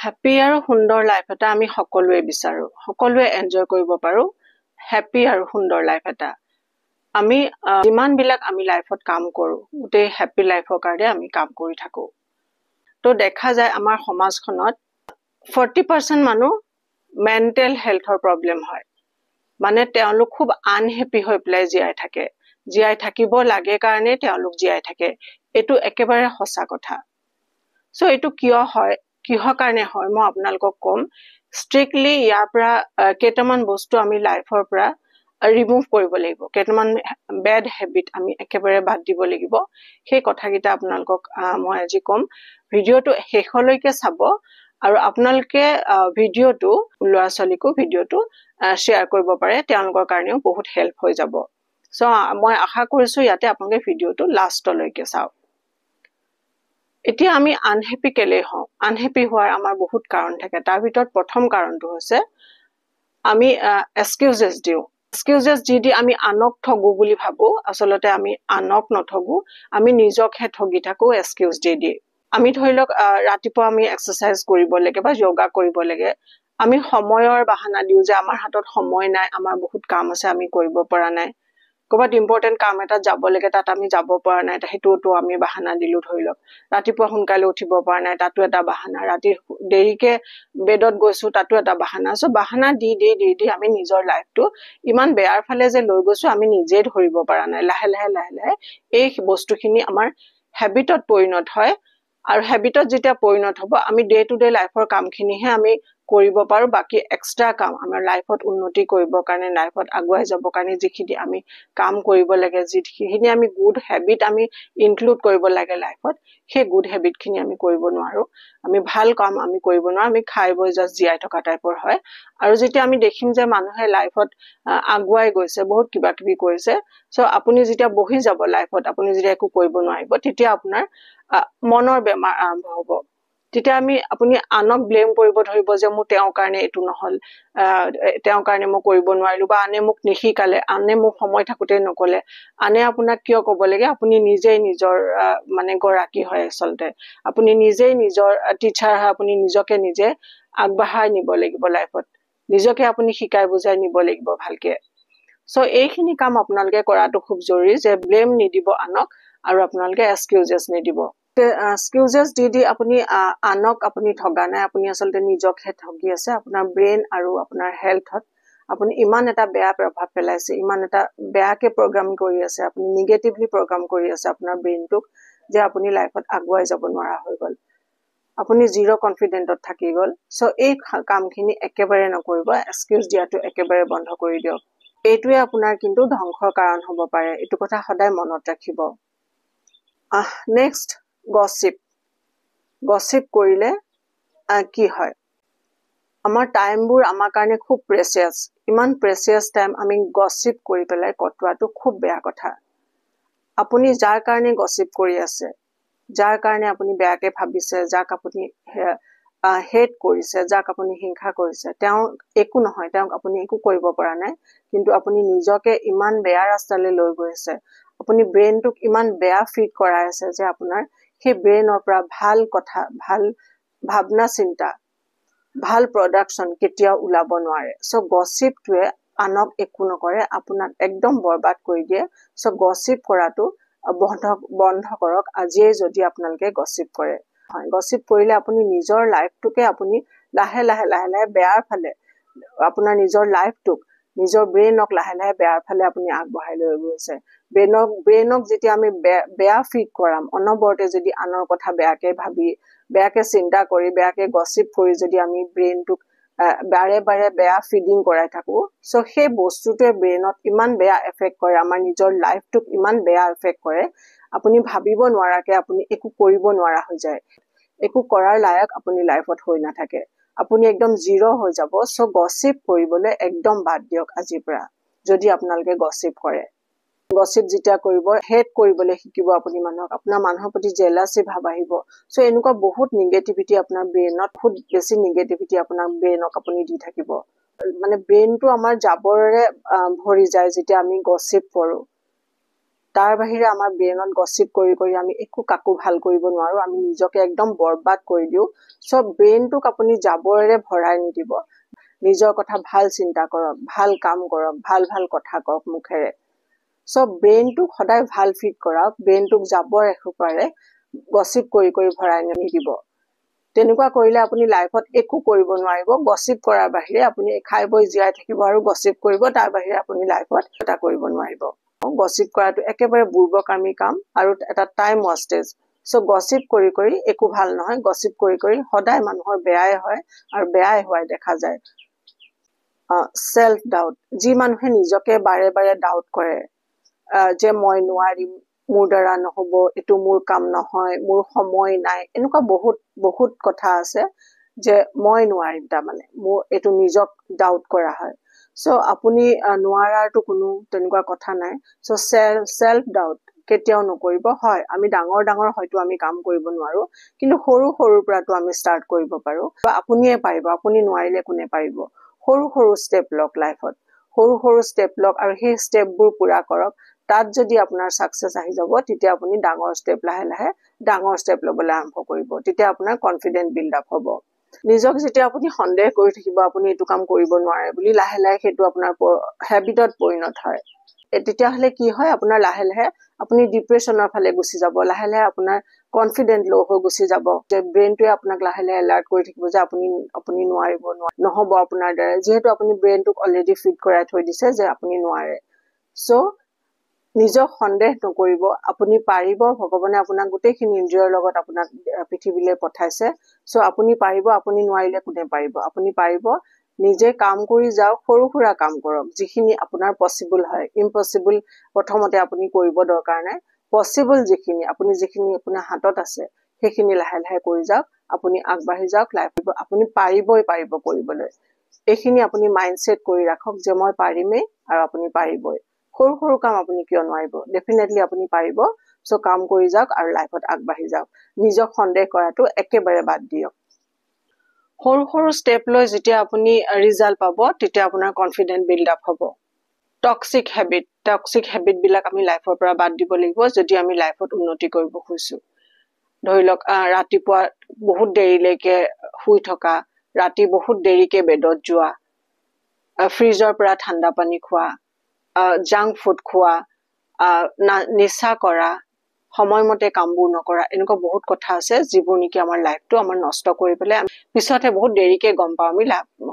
Happy আৰু সুন্দৰ life এটা আমি সকলোৱে বিচাৰো, সকলোৱে এনজয় কৰিব পাৰো হ্যাপি আৰু সুন্দৰ লাইফ এটা। আমি যিমান বিলাক আমি লাইফত কাম কৰো গোটেই হ্যাপি লাইফৰ কাৰণে আমি কাম কৰি থাকো। তো দেখা যায় আমাৰ সমাজখনত 40% মানুহ মেন্টেল হেলথৰ প্ৰব্লেম হয়, মানে তেওঁলোক খুব আনহেপি হৈ পেলাই জীয়াই থাকে, জীয়াই থাকিব লাগে কাৰণে তেওঁলোক জীয়াই থাকে। এইটো একেবাৰে সঁচা কথা। সো এইটো কিয় হয়, কিহৰ কাৰণে হয় মই আপোনালোকক কম। স্ট্ৰিক্টলি ইয়াৰ পৰা কেইটামান বস্তু আমি লাইফৰ পৰা ৰিমুভ কৰিব লাগিব, কেইটামান বেড হেবিট আমি একেবাৰে বাদ দিব লাগিব। সেই কথাকেইটা আপোনালোকক মই আজি কম। ভিডিঅ'টো শেষলৈকে চাব আৰু আপোনালোকে ভিডিঅ'টো ল'ৰা ছোৱালীকো ভিডিঅ'টো শ্বেয়াৰ কৰিব পাৰে, তেওঁলোকৰ কাৰণেও বহুত হেল্প হৈ যাব। সো মই আশা কৰিছো ইয়াতে আপোনালোকে ভিডিঅ'টো লাষ্টলৈকে চাওক। এতিয়া আমি আনহেপি কেলে হওঁ, আনহেপি হোৱাৰ আমাৰ বহুত কাৰণ থাকে। তাৰ ভিতৰত প্ৰথম কাৰণটো হৈছে আমি এক্সকিউজেছ দিওঁ। এক্সকিউজেছ দি আমি আনক ঠগো বুলি ভাবো, আচলতে আমি আনক নঠগো, আমি নিজকহে ঠগি থাকো এক্সকিউজ দি। আমি ধৰি লওক ৰাতিপুৱা আমি এক্সাৰচাইজ কৰিব লাগে বা যোগা কৰিব লাগে, আমি সময়ৰ বাহানা দিওঁ যে আমাৰ হাতত সময় নাই, আমাৰ বহুত কাম আছে, আমি কৰিব পৰা নাই। ক'ৰবাত ইম্পৰ্টেণ্ট কাম এটাত যাব লাগে, তাত আমি যাব পৰা নাই, সেইটোতো আমি বাহানা দিলো। ধৰি লওক ৰাতিপুৱা সোনকালে উঠিব পৰা নাই, তাতো এটা বাহানা। ৰাতি দেৰিকে বেডত গৈছো, তাতো এটা বাহানা। সো বাহানা দি আমি নিজৰ লাইফটো ইমান বেয়াৰ ফালে যে লৈ গৈছো আমি নিজে ধৰিব পৰা নাই। লাহে লাহে এই বস্তুখিনি আমাৰ হেবিটত পৰিণত হয়, আৰু হেবিটত যেতিয়া পৰিণত হ'ব আমি ডে টু ডে লাইফৰ কামখিনিহে আমি কৰিব পাৰো। বাকি এক্সট্ৰা কাম আমাৰ লাইফত উন্নতি কৰিবৰ কাৰণে, লাইফত আগুৱাই যাবৰ কাৰণে যিখিনি আমি কাম কৰিব লাগে, যিখিনি আমি গুড হেবিট আমি ইনক্লুড কৰিব লাগে লাইফত, সেই গুড হেবিটখিনি আমি কৰিব নোৱাৰো। আমি ভাল কাম আমি কৰিব নোৱাৰো, আমি খাই বৈ জাষ্ট জীয়াই থকা টাইপৰ হয়। আৰু যেতিয়া আমি দেখিম যে মানুহে লাইফত আগুৱাই গৈছে, বহুত কিবা কিবি কৰিছে, সো আপুনি যেতিয়া বহি যাব লাইফত, আপুনি যেতিয়া একো কৰিব নোৱাৰিব, তেতিয়া আপোনাৰ মনৰ বেমাৰ আৰম্ভ হ'ব। তেতিয়া আপুনি আনক ব্লেম কৰিব ধৰিব যে মোৰ তেওঁৰ কাৰণে এইটো নহল, তেওঁৰ কাৰণে মই কৰিব নোৱাৰিলো, বা আনে মোক নিশিকালে, আনে মোক সময় থাকোতে নকলে। আনে আপোনাক কিয় কব লাগে, আপুনি নিজেই নিজৰ মানে গৰাকী হয়। আচলতে আপুনি নিজেই নিজৰ টিচাৰ হয়, আপুনি নিজকে নিজে আগবঢ়াই নিব লাগিব লাইফত, নিজকে আপুনি শিকাই বুজাই নিব লাগিব ভালকে। সো এইখিনি কাম আপোনালোকে কৰাটো খুব জৰুৰী, যে ব্লেম নিদিব আনক, আৰু আপোনালোকে এক্সকিউজেছ নিদিব। এক্সকিউজেছ দি আপুনি আনক আপুনি ঠগা নাই, আপুনি আচলতে নিজকহে ঠগি আছে। আপোনাৰ ব্ৰেইন আৰু আপোনাৰ হেল্থত আপুনি ইমান এটা বেয়া প্ৰভাৱ পেলাইছে, ইমান এটা বেয়াকে প্ৰগ্ৰাম কৰি আছে, আপুনি নিগেটিভলি প্ৰগ্ৰাম কৰি আছে আপোনাৰ ব্ৰেইনটোক, যে আপুনি লাইফত আগুৱাই যাব নোৱাৰা হৈ গল, আপুনি জিৰ' কনফিডেন্টত থাকি গল। সো এই কামখিনি একেবাৰে নকৰিব, এক্সকিউজ দিয়াটো একেবাৰে বন্ধ কৰি দিয়ক। এইটোৱে আপোনাৰ কিন্তু ধ্বংসৰ কাৰণ হ'ব পাৰে, এইটো কথা সদায় মনত ৰাখিব। নেক্সট, গছিপ কৰিলে কি হয়, আমাৰ টাইমবোৰ আমাৰ কাৰণে খুব প্ৰেচিয়াছ, ইমান প্ৰেচিয়াছ টাইম আমি গছিপ কৰি পেলাই কটোৱাটো খুব বেয়া কথা। আপুনি যাৰ কাৰণে গছিপ কৰি আছে, যাৰ কাৰণে আপুনি বেয়াকে ভাবিছে, যাক আপুনি হেট কৰিছে, যাক আপুনি হিংসা কৰিছে, তেওঁ একো নহয়, তেওঁক আপুনি একো কৰিব পৰা নাই, কিন্তু আপুনি নিজকে ইমান বেয়া ৰাস্তালৈ লৈ গৈ আছে, আপুনি ব্ৰেইনটোক ইমান বেয়া ফিড কৰাই আছে যে আপোনাৰ সেই ব্ৰেইনৰ পৰা ভাল কথা, ভাল ভাৱনা চিন্তা, ভাল প্ৰডাকশ্যন কেতিয়াও ওলাব নোৱাৰে। সো গছিপটোৱে আনক একো নকৰে, আপোনাক একদম বৰবাদ কৰি দিয়ে। সো গছিপ কৰাটো বন্ধ কৰক আজিয়ে, যদি আপোনালোকে গছিপ কৰে। হয়, গছিপ কৰিলে আপুনি নিজৰ লাইফটোকে আপুনি লাহে লাহে বেয়াৰ ফালে, আপোনাৰ নিজৰ লাইফটোক, নিজৰ ব্ৰেইনক লাহে লাহে বেয়াৰ ফালে আপুনি আগবঢ়াই লৈ গৈছে। ব্ৰেইনক যেতিয়া আমি বেয়া ফিড কৰাম, অনবৰতে যদি আনৰ কথা বেয়াকে ভাবি, বেয়াকে চিন্তা কৰি, বেয়াকে গছিপ কৰি যদি আমি ব্ৰেইনটোক বাৰে বাৰে বেয়া ফিডিং কৰাই থাকো, সো সেই বস্তুটোৱে ব্ৰেইনত ইমান বেয়া এফেক্ট কৰে, আমাৰ নিজৰ লাইফটোক ইমান বেয়া এফেক্ট কৰে, আপুনি ভাবিব নোৱাৰাকে আপুনি একো কৰিব নোৱাৰা হৈ যায়, একো কৰাৰ লায়ক আপুনি লাইফত হৈ নাথাকে, আপুনি একদম জিৰ' হৈ যাব। সো গছিপ কৰিবলৈ একদম বাদ দিয়ক আজিৰ পৰা, যদি আপোনালোকে গছিপ কৰে। গছিপ যেতিয়া কৰিব, হেট কৰিবলৈ শিকিব আপুনি মানুহক, আপোনাৰ মানুহৰ প্ৰতি জেলাচি ভাৱ আহিব। সো এনেকুৱা বহুত নিগেটিভিটি আপোনাৰ ব্ৰেইনত, বহুত বেছি নিগেটিভিটি আপোনাৰ ব্ৰেইনক আপুনি দি থাকিব, মানে ব্ৰেইনটো আমাৰ জাবৰেৰে ভৰি যায় যেতিয়া আমি গছিপ কৰো। তাৰ বাহিৰে আমাৰ ব্ৰেইনত গসিপ কৰি কৰি আমি একো কাকো ভাল কৰিব নোৱাৰো আমি নিজকে একদম বৰবাদ কৰি দিও সব ব্ৰেইনটোক আপুনি জাবৰেৰে ভৰাই নিদিব নিজৰ কথা ভাল চিন্তা কৰক ভাল কাম কৰক ভাল ভাল কথা কওক মুখেৰে সব ব্ৰেইনটোক সদায় ভাল ফিট কৰাওক ব্ৰেইনটোক জাবৰ এখোপাৰে গসিপ কৰি কৰি ভৰাই নিদিব তেনেকুৱা কৰিলে আপুনি লাইফত একো কৰিব নোৱাৰিব গসিপ কৰাৰ বাহিৰে আপুনি খাই বৈ জীয়াই থাকিব আৰু গসিপ কৰিব তাৰ বাহিৰে আপুনি লাইফত এটা কৰিব নোৱাৰিব গসিপ কৰাটো একেবাৰে বুৰ্বকামী কাম আৰু এটা টাইম ওয়েস্টেজ সো গসিপ কৰি কৰি একো ভাল নহয় গসিপ কৰি কৰি সদায় মানুহৰ বেয়াই হয় আৰু বেয়াই হোৱাই দেখা যায় সেলফ ডাউট যি মানুহে নিজকে বাৰে বাৰে ডাউট কৰে যে মই নোৱাৰিম মোৰ দ্বাৰা নহব এটো মোৰ কাম নহয় মোৰ সময় নাই এনেকুৱা বহুত বহুত কথা আছে যে মই নোৱাৰিম তা মানে মোৰ এটো নিজক ডাউট কৰা হয় সো আপুনি নোৱাৰাৰটো কোনো তেনেকুৱা কথা নাই সো সেলফ ডাউট কেতিয়াও নকৰিব হয় আমি ডাঙৰ ডাঙৰ হয়তো আমি কাম কৰিব নোৱাৰো কিন্তু সৰু সৰুৰ পৰাটো আমি স্টাৰ্ট কৰিব পাৰো আপুনিয়ে পাৰিব আপুনি নোৱাৰিলে কোনে পাৰিব সৰু সৰু স্টেপ লক লাইফত সৰু সৰু স্টেপ লক আৰু সেই স্টেপবোৰ পুৰা কৰক তাত যদি আপোনাৰ সাকসেস আহি যাব তেতিয়া আপুনি ডাঙৰ স্টেপ লাহে লাহে ডাঙৰ স্টেপ লবলৈ আৰম্ভ কৰিব তেতিয়া আপোনাৰ কনফিডেন্স বিল্ড আপ হ'ব নিজক যেতিয়া আপুনি সন্দেহ কৰি থাকিব আপুনি এটো কাম কৰিব নোৱাৰে বুলি লাহে লাহে হেতু আপোনাৰ হেবিটত পৰিণত হয় তেতিয়া হলে কি হয় আপোনাৰ লাহে লাহে আপুনি ডিপ্ৰেছনৰ ফালে গুছি যাব লাহে লাহে আপোনাৰ কনফিডেন্ট লো হৈ গুছি যাব যে ব্ৰেইনটোৱে আপোনাক লাহে লাহে এলাৰ্ট কৰি থাকিব যে আপুনি নোৱাৰিব নহব আপোনাৰ দ্বাৰা যেহেতু আপুনি ব্ৰেইনটোক অলৰেডি ফিট কৰাই থৈ দিছে যে আপুনি নোৱাৰে সো নিজক সন্দেহ নকৰিব আপুনি পাৰিব ভগৱানে আপোনাক গোটেইখিনি ইন্দ্ৰিয়ৰ লগত আপোনাক পৃথিৱীলৈ পঠাইছে সো আপুনি পাৰিব আপুনি নোৱাৰিলে কোনে পাৰিব আপুনি পাৰিব নিজে কাম কৰি যাওক সৰু সুৰা কাম কৰক যিখিনি আপোনাৰ পসিবল হয় ইম্পসিবল প্ৰথমতে আপুনি কৰিব দৰকাৰ নাই পসিবল যিখিনি আপুনি আপোনাৰ হাতত আছে সেইখিনি লাহে লাহে কৰি যাওক আপুনি আগবাঢ়ি যাওক লাইফত আপুনি পাৰিবই পাৰিব কৰিবলৈ এইখিনি আপুনি মাইন্ডসেট কৰি ৰাখক যে মই পাৰিমেই আৰু আপুনি পাৰিবই সৰু সৰু কাম আপুনি কিয় নোৱাৰিব ডেফিনেটলি আপুনি পাৰিব সো কাম কৰি যাওক আৰু লাইফত আগবাঢ়ি যাওক নিজক সন্দেহ কৰাটো একেবাৰে বাদ দিয়ক সৰু সৰু স্টেপ লৈ যেতিয়া আপুনি ৰিজাল্ট পাব তেতিয়া আপোনাৰ কনফিডেন্স বিল্ড আপ হ'ব টক্সিক হেবিট বিলাক আমি লাইফৰ পৰা বাদ দিব লাগিব যদি আমি লাইফত উন্নতি কৰিব খুজিছো ধৰি লওক ৰাতিপুৱা বহুত দেৰিলৈকে শুই থকা ৰাতি বহুত দেৰিকে বেডত যোৱা ফ্ৰিজৰ পৰা ঠাণ্ডা পানী খোৱা জাংক ফুড খোৱা নিচা কৰা সময়মতে কামবোৰ নকৰা এনেকুৱা বহুত কথা আছে যিবোৰ নেকি আমাৰ লাইফটো আমাৰ নষ্ট কৰি পেলাই পিছতে বহুত দেৰিকে গম পাওঁ আমি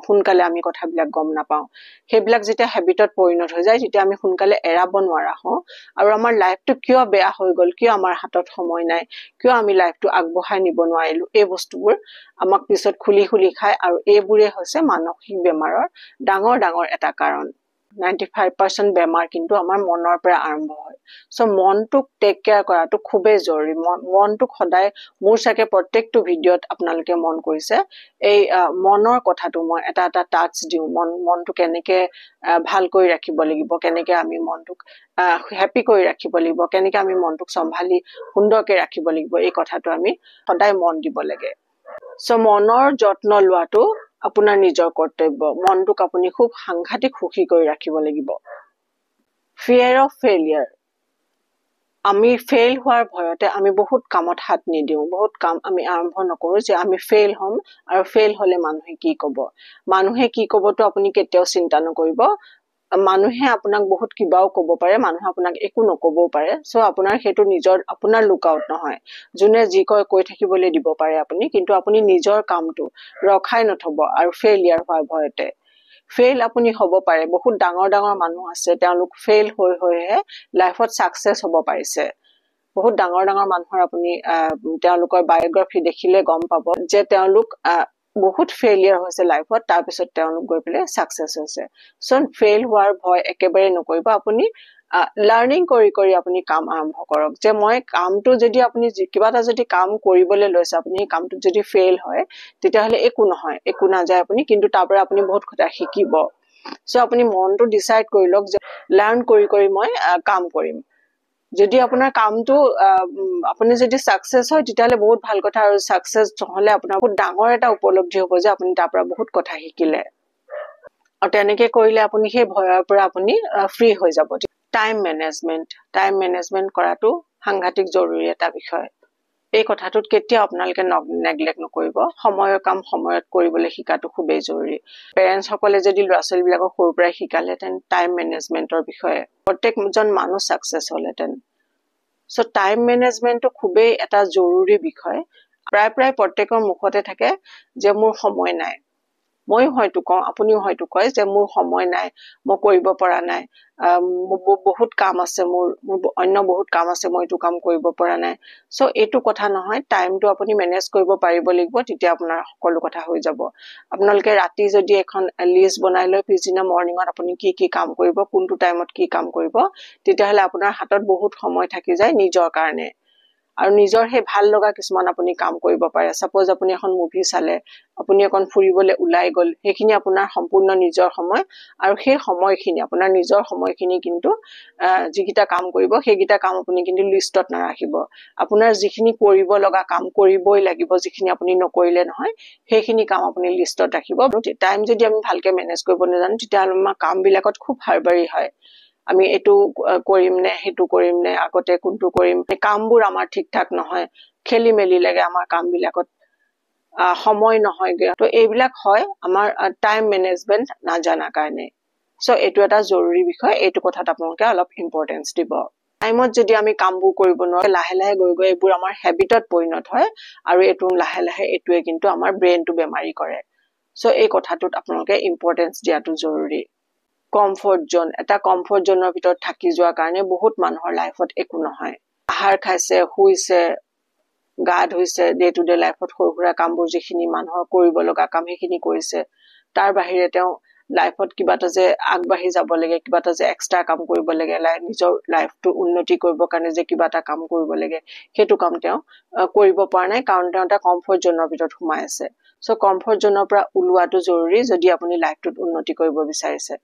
সোনকালে আমি কথাবিলাক গম নাপাওঁ সেইবিলাক যেতিয়া হেবিটত পৰিণত হৈ যায় তেতিয়া আমি সোনকালে এৰাব নোৱাৰা হওঁ আৰু আমাৰ লাইফটো কিয় বেয়া হৈ গল কিয় আমাৰ হাতত সময় নাই কিয় আমি লাইফটো আগবঢ়াই নিব নোৱাৰিলো এই বস্তুবোৰ আমাক পিছত খুলি খুলি খায় আৰু এইবোৰে হৈছে মানসিক বেমাৰৰ ডাঙৰ ডাঙৰ এটা কাৰণ 95% বেমাৰ কিন্তু আমাৰ মনৰ পৰা আৰম্ভ হয় সো মনটোক টেক কেয়াৰ কৰাটো খুবেই জৰুৰী মনটোক সদায় মোৰ চাগে প্ৰত্যেকটো ভিডিঅ'ত আপোনালোকে মন কৰিছে এই মনৰ কথাটো মই এটা এটা টাচ দিও মনটো কেনেকে ভাল কৰি ৰাখিব লাগিব কেনেকে আমি মনটোক হ্যাপি কৰি ৰাখিব লাগিব কেনেকে আমি মনটোক সম্ভালি সুন্দৰকে ৰাখিব লাগিব এই কথাটো আমি সদায় মন দিব লাগে সো মনৰ যত্ন লোৱাটো আপোনাৰ নিজৰ কৰ্তব্য মনটোক আপুনি খুব সাংঘাতিক সুখী কৰি ৰাখিব লাগিব ফিয়াৰ অফ ফেইলিয়াৰ আমি ফেইল হোৱাৰ ভয়তে আমি বহুত কামত হাত নিদিও বহুত কাম আমি আৰম্ভ নকৰো যে আমি ফেইল হম আৰু ফেইল হলে মানুহে কি কবটো আপুনি কেতিয়াও চিন্তা নকৰিব মানুহে আপোনাক বহুত কিবাও কব পাৰে মানুহে আপোনাক একো নকবও পাৰে সো আপোনাৰ হেতু নিজৰ আপোনাৰ লুক আউট নহয় যোনে যি কৈ থাকিবলৈ দিব পাৰে আপুনি কিন্তু আপুনি নিজৰ কামটো ৰখাই নথব আৰু ফেইলিয়াৰ হোৱাৰ ভয়তে ফেইল আপুনি হ'ব পাৰে বহুত ডাঙৰ ডাঙৰ মানুহ আছে তেওঁলোক ফেইল হৈহে লাইফত সাকসেস হ'ব পাৰিছে বহুত ডাঙৰ ডাঙৰ মানুহৰ আপুনি তেওঁলোকৰ বায়োগ্ৰাফি দেখিলে গম পাব যে তেওঁলোক বহুত ফেইলিয়াৰ হৈছে লাইফত তাৰ পিছত তেওঁলোক গৈ পেলে সাকসেস হৈছে সো ফেইল হোৱাৰ ভয় একেবাৰে নকৰিব আপুনি লাৰ্নিং কৰি কৰি আপুনি কাম আৰম্ভ কৰক যে মই কামটো যদি আপুনি কিবা এটা যদি কাম কৰিবলৈ লৈছে আপুনি কামটো যদি ফেইল হয় তেতিয়া হলে একো নহয় একো না যায় আপুনি কিন্তু তাৰ পৰা আপুনি বহুত কথা শিকিব সো আপুনি মনটো ডিসাইড কৰি লওক যে লাৰ্ন কৰি কৰি মই কাম কৰিম যদি আপোনাৰ কামটো আপুনি যদি সাকসেস হয় তেতিয়ালে বহুত ভাল কথা আৰু সাকসেস নহলে আপোনাৰ বহুত ডাঙৰ এটা উপলব্ধি হ'ব যে আপুনি তাৰ পৰা বহুত কথা শিকিলে আৰু তেনেকে কৰিলে আপুনি সেই ভয়ৰ পৰা আপুনি ফ্ৰী হৈ যাব টাইম মেনেজমেন্ট কৰাটো সাংঘাতিক জৰুৰী এটা বিষয়। এই কথাটোত কেতিয়াও আপোনালোকে নেগলেক্ট নকৰিব। সময়ৰ কাম সময়ত কৰিবলৈ শিকাটো খুবেই জৰুৰী। পেৰেণ্টছসকলে যদি ল'ৰা ছোৱালীবিলাকক সৰুৰ পৰাই শিকালেহেঁতেন টাইম মেনেজমেন্টৰ বিষয়ে, প্ৰত্যেকজন মানুহ ছাকচেছ হ'লহেঁতেন। চ' টাইম মেনেজমেন্টটো খুবেই এটা জৰুৰী বিষয়। প্ৰায় প্ৰত্যেকৰ মুখতে থাকে যে মোৰ সময় নাই। ময়ো হয়তো কওঁ, আপুনিও হয়তো কয় যে মোৰ সময় নাই, মই কৰিব পৰা নাই, বহুত কাম আছে, মোৰ অন্য বহুত কাম আছে, মই এইটো কাম কৰিব পৰা নাই। চ' এইটো কথা নহয়, টাইমটো আপুনি মেনেজ কৰিব পাৰিব লাগিব, তেতিয়া আপোনাৰ সকলো কথা হৈ যাব। আপোনালোকে ৰাতি যদি এখন লিষ্ট বনাই লৈ পিছদিনা মৰ্ণিঙত আপুনি কি কি কাম কৰিব, কোনটো টাইমত কি কাম কৰিব, তেতিয়াহ'লে আপোনাৰ হাতত বহুত সময় থাকি যায় নিজৰ কাৰণে। আৰু নিজৰ সেই ভাল লগা কিছুমান আপুনি কাম কৰিব পাৰে। সাপোজ আপুনি এখন মুভি চালে, আপুনি এখন ফুৰিবলৈ ওলাই গ'ল, সেইখিনি আপোনাৰ সম্পূৰ্ণ নিজৰ সময়। আৰু সেই সময়খিনি আপোনাৰ নিজৰ সময়খিনি কিন্তু যিকেইটা কাম কৰিব, সেইকেইটা কাম আপুনি কিন্তু লিষ্টত নাৰাখিব। আপোনাৰ যিখিনি কৰিব লগা কাম কৰিবই লাগিব, যিখিনি আপুনি নকৰিলে নহয়, সেইখিনি কাম আপুনি লিষ্টত ৰাখিব। টাইম যদি আমি ভালকে মেনেজ কৰিব নাজানো, তেতিয়াহ'লে আমাৰ কামবিলাকত খুব হাৰবাৰী হয়। আমি এইটো কৰিম নে সেইটো কৰিম নে, আগতে কোনটো কৰিম, কামবোৰ আমাৰ ঠিক ঠাক নহয়, খেলি মেলি লাগে আমাৰ কামবিলাকত, সময় নহয়গে। তো এইবিলাক হয় আমাৰ টাইম মেনেজমেন্ট নাজানাৰ কাৰণে। চ' এইটো এটা জৰুৰী বিষয়। এইটো কথাত আপোনালোকে অলপ ইম্পৰ্টেঞ্চ দিব। টাইমত যদি আমি কামবোৰ কৰিব নোৱাৰো, লাহে লাহে গৈ গৈ এইবোৰ আমাৰ হেবিটত পৰিণত হয়, আৰু এইটো লাহে লাহে এইটোৱে কিন্তু আমাৰ ব্ৰেইনটো বেমাৰী কৰে। চ' এই কথাটোত আপোনালোকে ইম্পৰ্টেঞ্চ দিয়াটো জৰুৰী। কমফৰ্ট জোন, এটা কমফৰ্ট জোনৰ ভিতৰত থাকি যোৱাৰ কাৰণে বহুত মানুহৰ লাইফত একো নহয়। আহাৰ খাইছে, শুইছে, গা ধুইছে, ডে টু ডে লাইফত সৰু সুৰা কামবোৰ যিখিনি মানুহৰ কৰিব লগা কাম সেইখিনি কৰিছে। তাৰ বাহিৰে তেওঁ লাইফত কিবা এটা যে আগবাঢ়ি যাব লাগে, কিবা এটা যে এক্সট্ৰা কাম কৰিব লাগে, নিজৰ লাইফটো উন্নতি কৰিবৰ কাৰণে যে কিবা এটা কাম কৰিব লাগে, সেইটো কাম তেওঁ কৰিব পৰা নাই, কাৰণ তেওঁ এটা কমফৰ্ট জোনৰ ভিতৰত সোমাই আছে। চ' কমফৰ্ট জোনৰ পৰা ওলোৱাটো জৰুৰী যদি আপুনি লাইফটোত উন্নতি কৰিব বিচাৰিছে।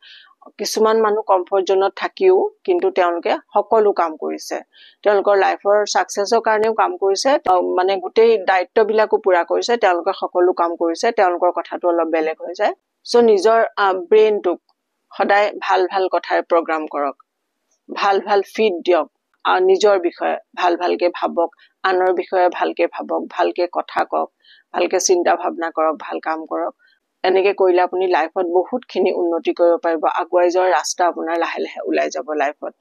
কিছুমান মানুহ কমফৰ্ট জোনত থাকিও কিন্তু তেওঁলোকে সকলো কাম কৰিছে, তেওঁলোকৰ লাইফৰ ছাকচেছৰ কাৰণেও কাম কৰিছে, মানে গোটেই দায়িত্ববিলাকো পুৰা কৰিছে, তেওঁলোকে সকলো কাম কৰিছে, তেওঁলোকৰ কথাটো অলপ বেলেগ হৈ যায়। চ' নিজৰ ব্ৰেইনটোক সদায় ভাল ভাল কথাৰে প্ৰগ্ৰাম কৰক, ভাল ভাল ফিড দিয়ক, নিজৰ বিষয়ে ভালকে ভাবক, আনৰ বিষয়ে ভালকে ভাবক, ভালকে কথা কওক, ভালকে চিন্তা ভাৱনা কৰক, ভাল কাম কৰক। এনেকে কৰিলে আপুনি লাইফত বহুতখিনি উন্নতি কৰিব পাৰিব। আগুৱাই যোৱাৰ ৰাস্তা আপোনাৰ লাহে লাহে ওলাই যাব লাইফত।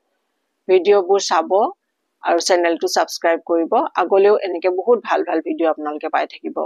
ভিডিঅ'বোৰ চাব আৰু চেনেলটো ছাবস্ক্ৰাইব কৰিব। আগলেও এনেকে বহুত ভাল ভাল ভিডিঅ' আপোনালোকে পাই থাকিব।